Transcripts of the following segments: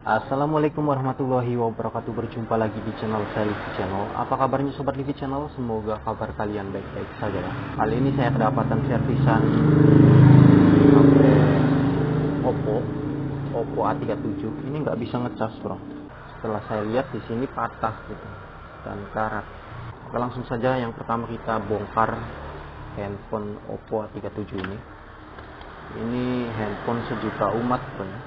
Assalamualaikum warahmatullahi wabarakatuh. Berjumpa lagi di channel saya, Livi Channel. Apa kabarnya sobat Livi Channel? Semoga kabar kalian baik-baik saja ya. Kali ini saya kedapatan servisan HP Oppo A37. Ini nggak bisa ngecas bro. Setelah saya lihat di sini patah gitu dan karat. Oke, langsung saja yang pertama kita bongkar handphone Oppo A37 ini. Ini handphone sejuta umat bro ya.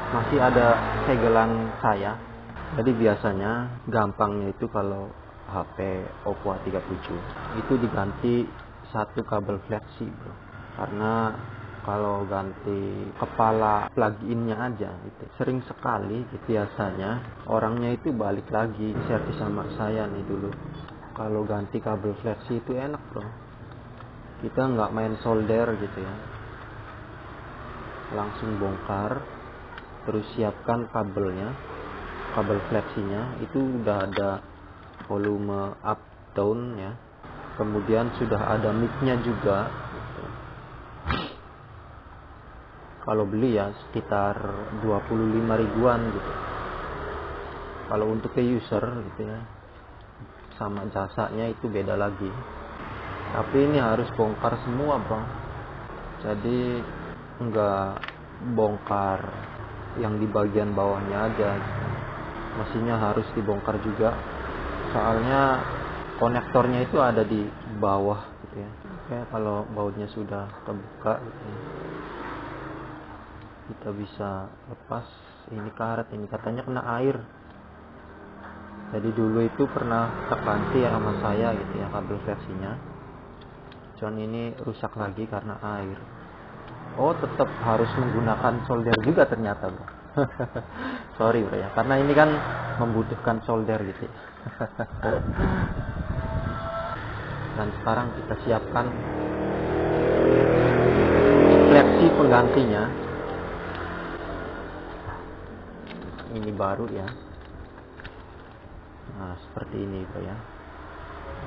Masih ada segelan saya. Jadi biasanya gampangnya itu kalau HP Oppo A37 itu diganti satu kabel flexi bro. Karena kalau ganti kepala plug-innya aja gitu, sering sekali gitu, biasanya orangnya itu balik lagi servis sama saya nih dulu. Kalau ganti kabel flexi itu enak bro, kita nggak main solder gitu ya, langsung bongkar, terus siapkan kabelnya, kabel flexinya itu udah ada volume up down ya, kemudian sudah ada mic-nya juga gitu. Kalau beli ya sekitar 25 ribuan gitu kalau untuk ke user gitu ya, sama jasanya itu beda lagi. Tapi ini harus bongkar semua bro, jadi enggak bongkar yang di bagian bawahnya aja gitu. Mesinnya harus dibongkar juga, soalnya konektornya itu ada di bawah gitu ya. Oke, kalau bautnya sudah terbuka gitu ya, kita bisa lepas. Ini karet, ini katanya kena air. Jadi dulu itu pernah terganti ya sama saya gitu ya kabel flexinya, cuman ini rusak lagi karena air. Oh, tetap harus menggunakan solder juga ternyata bro. Sorry bro ya, karena ini kan membutuhkan solder gitu ya. Dan sekarang kita siapkan flexi penggantinya. Ini baru ya. Nah seperti ini bro ya.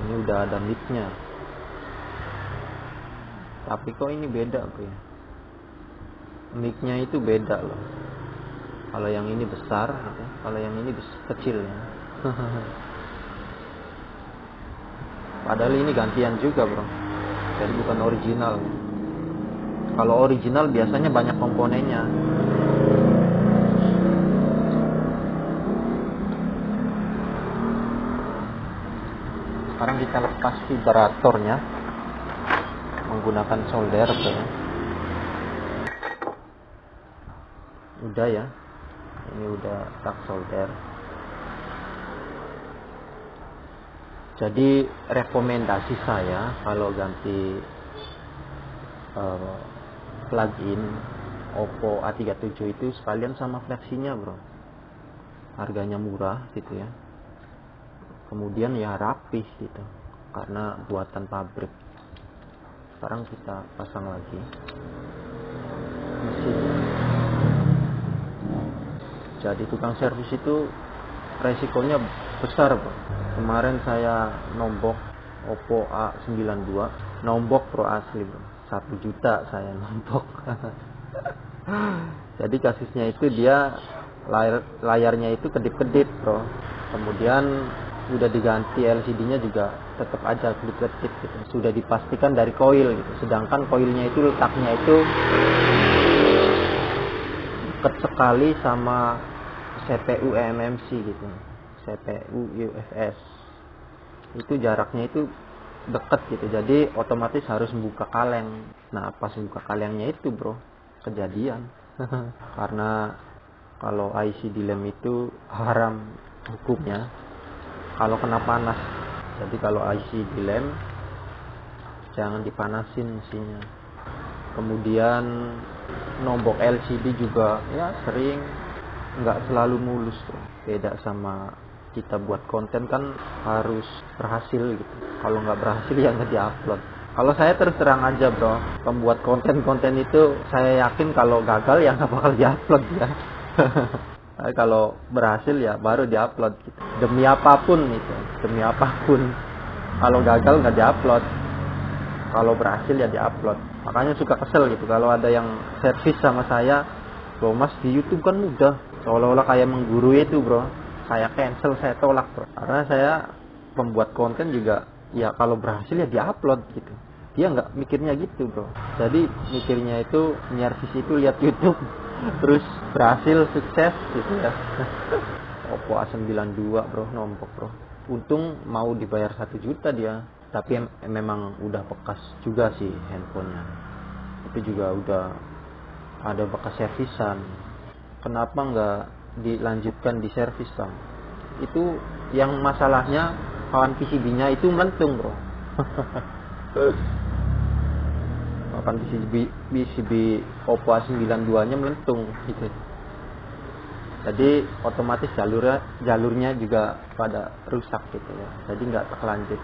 Ini udah ada mic-nya. Tapi kok ini beda bro ya, mic-nya itu beda loh. Kalau yang ini besar gitu, kalau yang ini kecil ya. Padahal ini gantian juga bro, jadi bukan original. Kalau original biasanya banyak komponennya. Sekarang kita lepas vibratornya menggunakan solder bro ya. Udah ya, ini udah tak solder. Jadi rekomendasi saya kalau ganti plugin Oppo A37 itu sekalian sama flexinya bro, harganya murah gitu ya, kemudian ya rapih gitu karena buatan pabrik. Sekarang kita pasang lagi mesinnya. Jadi tukang servis itu resikonya besar bro. Kemarin saya nombok Oppo A92, nombok pro asli bro, 1 juta saya nombok. Jadi kasusnya itu dia layarnya itu kedip-kedip bro, kemudian udah diganti LCD-nya juga tetap aja kedip-kedip gitu. Sudah dipastikan dari koil gitu, sedangkan koilnya itu letaknya itu dekat sekali sama CPU eMMC gitu, CPU UFS itu jaraknya itu deket gitu, jadi otomatis harus membuka kaleng. Nah pas buka kalengnya itu bro kejadian. Karena kalau IC dilem itu haram hukumnya kalau kena panas. Jadi kalau IC dilem jangan dipanasin mesinnya. Kemudian nombok LCD juga ya sering nggak selalu mulus bro. Beda sama kita buat konten kan harus berhasil gitu, kalau nggak berhasil ya nggak diupload. Kalau saya terus terang aja bro, pembuat konten-konten itu saya yakin kalau gagal ya nggak bakal diupload ya. Kalau berhasil ya baru diupload gitu. Demi apapun itu, demi apapun. Kalau gagal nggak diupload, kalau berhasil ya diupload. Makanya suka kesel gitu kalau ada yang servis sama saya Bro, Mas di YouTube kan mudah, seolah-olah kayak menggurui itu bro. Saya cancel, saya tolak bro, karena saya pembuat konten juga ya, kalau berhasil ya diupload gitu. Dia nggak mikirnya gitu bro, jadi mikirnya itu nyervis itu lihat YouTube terus berhasil, sukses gitu ya. Oppo A92 bro, nombok bro. Untung mau dibayar 1 juta dia, tapi memang udah bekas juga sih handphonenya. Itu juga udah ada bekas servisan. Kenapa nggak dilanjutkan di servis bang? Itu yang masalahnya kawan PCB-nya itu melentung bro. Kawan PCB Oppo A92 nya melentung gitu. Jadi otomatis jalurnya juga pada rusak gitu ya. Jadi nggak terlanjut.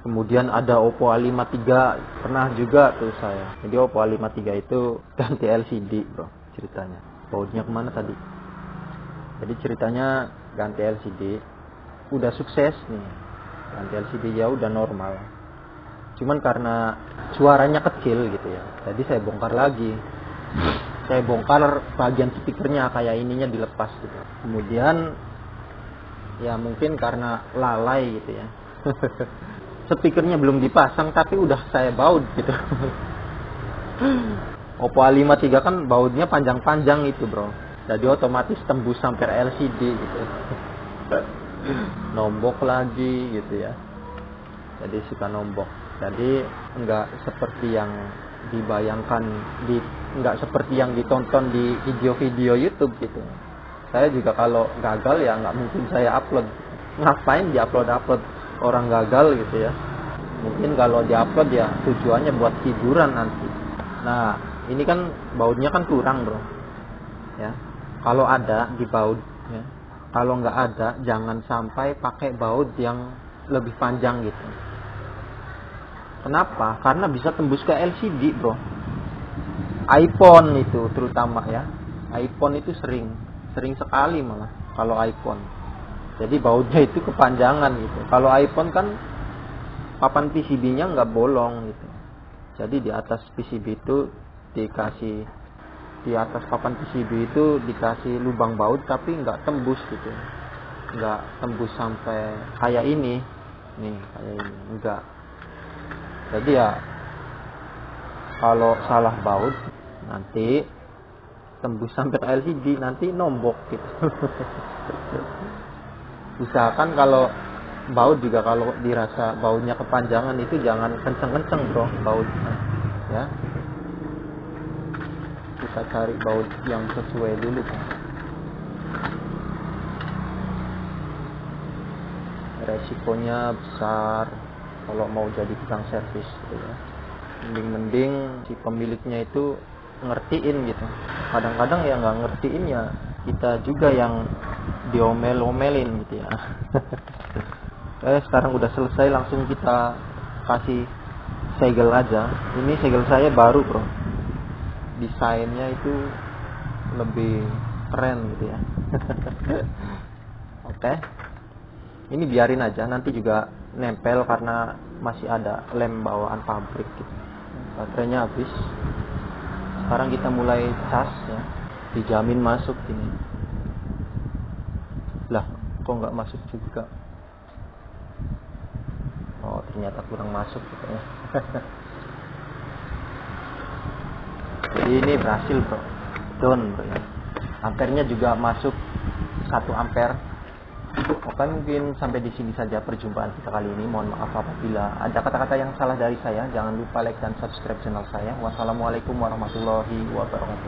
Kemudian ada Oppo A53, pernah juga tuh saya. Jadi Oppo A53 itu ganti LCD bro ceritanya. Bautnya kemana tadi? Jadi ceritanya ganti LCD, udah sukses nih. Ganti LCD ya udah normal. Cuman karena suaranya kecil gitu ya, jadi saya bongkar lagi. Saya bongkar bagian speakernya, kayak ininya dilepas gitu. Kemudian ya mungkin karena lalai gitu ya. Speakernya belum dipasang tapi udah saya baut gitu. Oppo A53 kan bautnya panjang-panjang itu bro, jadi otomatis tembus sampai LCD gitu. Nombok lagi gitu ya, jadi suka nombok. Jadi nggak seperti yang dibayangkan, nggak seperti yang ditonton di video-video YouTube gitu. Saya juga kalau gagal ya nggak mungkin saya upload. Ngapain diupload orang gagal gitu ya? Mungkin kalau diupload ya tujuannya buat hiburan nanti. Nah ini kan bautnya kan kurang bro ya. Kalau ada di baut ya, kalau nggak ada jangan sampai pakai baut yang lebih panjang gitu. Kenapa? Karena bisa tembus ke LCD bro. iPhone itu terutama ya, iPhone itu sering sekali malah kalau iPhone. Jadi bautnya itu kepanjangan gitu. Kalau iPhone kan papan PCB-nya nggak bolong gitu. Jadi di atas PCB itu dikasih, di atas papan PCB itu dikasih lubang baut tapi nggak tembus gitu. Nggak tembus sampai kayak ini. Nih, kayak ini. Enggak. Jadi ya kalau salah baut nanti tembus sampai LCD, nanti nombok gitu. Usahakan kalau baut juga, kalau dirasa bautnya kepanjangan itu jangan kenceng-kenceng bro bautnya ya. Kita cari baut yang sesuai dulu kan. Resikonya besar kalau mau jadi tukang servis gitu ya. Mending si pemiliknya itu ngertiin gitu. Kadang-kadang ya nggak ngertiin ya kita juga yang diomel-omelin gitu ya. Sekarang udah selesai, langsung kita kasih segel aja. Ini segel saya baru bro, desainnya itu lebih keren gitu ya. Oke. Ini biarin aja, nanti juga nempel karena masih ada lem bawaan pabrik gitu. Baterainya habis. Sekarang kita mulai cas ya. Dijamin masuk ini. Lah, kok nggak masuk juga? Oh, ternyata kurang masuk gitu ya. Jadi ini berhasil bro. Down bro ya. Ampernya juga masuk 1 ampere. Oke, mungkin sampai di sini saja perjumpaan kita kali ini. Mohon maaf apabila ada kata-kata yang salah dari saya. Jangan lupa like dan subscribe channel saya. Wassalamualaikum warahmatullahi wabarakatuh.